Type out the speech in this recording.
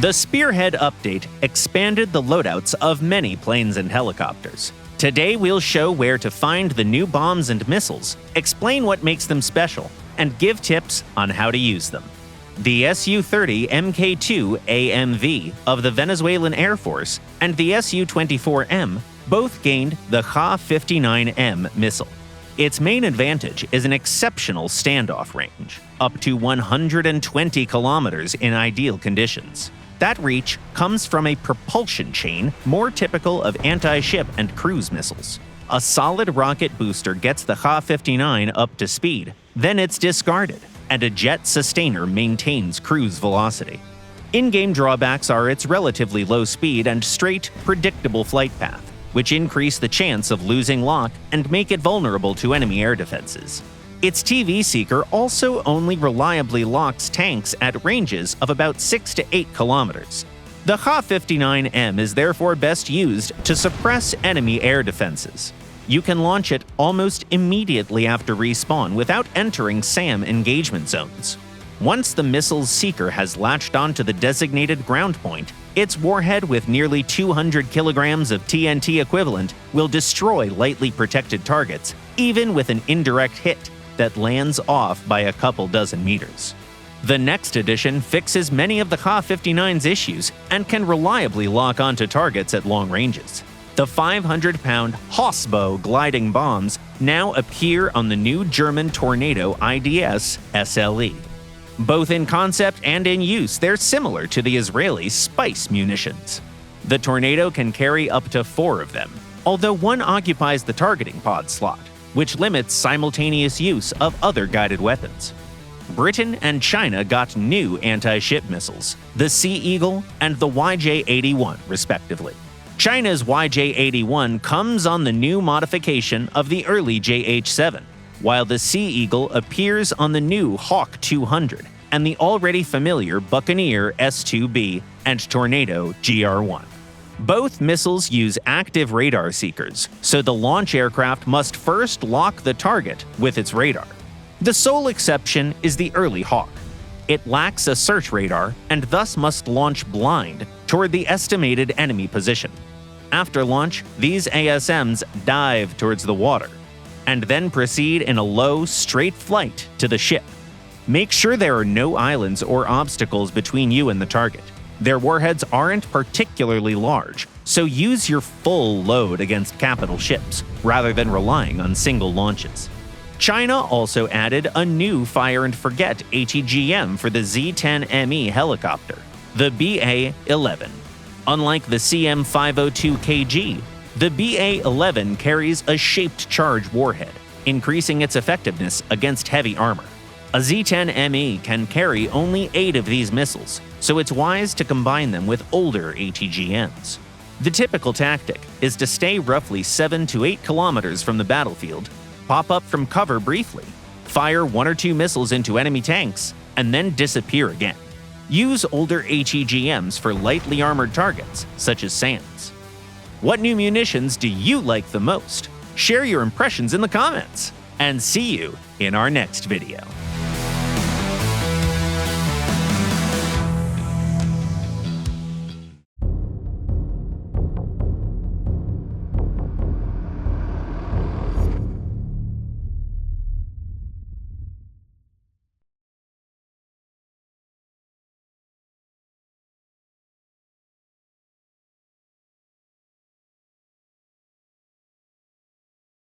The Spearhead update expanded the loadouts of many planes and helicopters. Today we'll show where to find the new bombs and missiles, explain what makes them special, and give tips on how to use them. The Su-30 Mk2 AMV of the Venezuelan Air Force and the Su-24M both gained the Ka-59M missile. Its main advantage is an exceptional standoff range, up to 120 kilometers in ideal conditions. That reach comes from a propulsion chain more typical of anti-ship and cruise missiles. A solid rocket booster gets the Ka-59 up to speed, then it's discarded, and a jet sustainer maintains cruise velocity. In-game drawbacks are its relatively low speed and straight, predictable flight path, which increase the chance of losing lock and make it vulnerable to enemy air defenses. Its TV seeker also only reliably locks tanks at ranges of about 6 to 8 kilometers. The Ka-59M is therefore best used to suppress enemy air defenses. You can launch it almost immediately after respawn without entering SAM engagement zones. Once the missile's seeker has latched onto the designated ground point, its warhead with nearly 200 kilograms of TNT equivalent will destroy lightly protected targets, even with an indirect hit that lands off by a couple dozen meters. The next edition fixes many of the Ka-59's issues and can reliably lock onto targets at long ranges. The 500-pound Hossbow gliding bombs now appear on the new German Tornado IDS SLE. Both in concept and in use, they're similar to the Israeli Spice munitions. The Tornado can carry up to 4 of them, although one occupies the targeting pod slot, which limits simultaneous use of other guided weapons. Britain and China got new anti-ship missiles, the Sea Eagle and the YJ-81, respectively. China's YJ-81 comes on the new modification of the early JH-7, while the Sea Eagle appears on the new Hawk 200 and the already familiar Buccaneer S-2B and Tornado GR-1. Both missiles use active radar seekers, so the launch aircraft must first lock the target with its radar. The sole exception is the early Hawk. It lacks a search radar and thus must launch blind toward the estimated enemy position. After launch, these ASMs dive towards the water, and then proceed in a low, straight flight to the ship. Make sure there are no islands or obstacles between you and the target. Their warheads aren't particularly large, so use your full load against capital ships, rather than relying on single launches. China also added a new fire and forget ATGM for the Z-10ME helicopter, the BA-11. Unlike the CM-502KG, the BA-11 carries a shaped charge warhead, increasing its effectiveness against heavy armor. A Z-10ME can carry only 8 of these missiles, so it's wise to combine them with older ATGMs. The typical tactic is to stay roughly 7 to 8 kilometers from the battlefield, pop up from cover briefly, fire 1 or 2 missiles into enemy tanks, and then disappear again. Use older ATGMs for lightly armored targets, such as SAMs. What new munitions do you like the most? Share your impressions in the comments, and see you in our next video.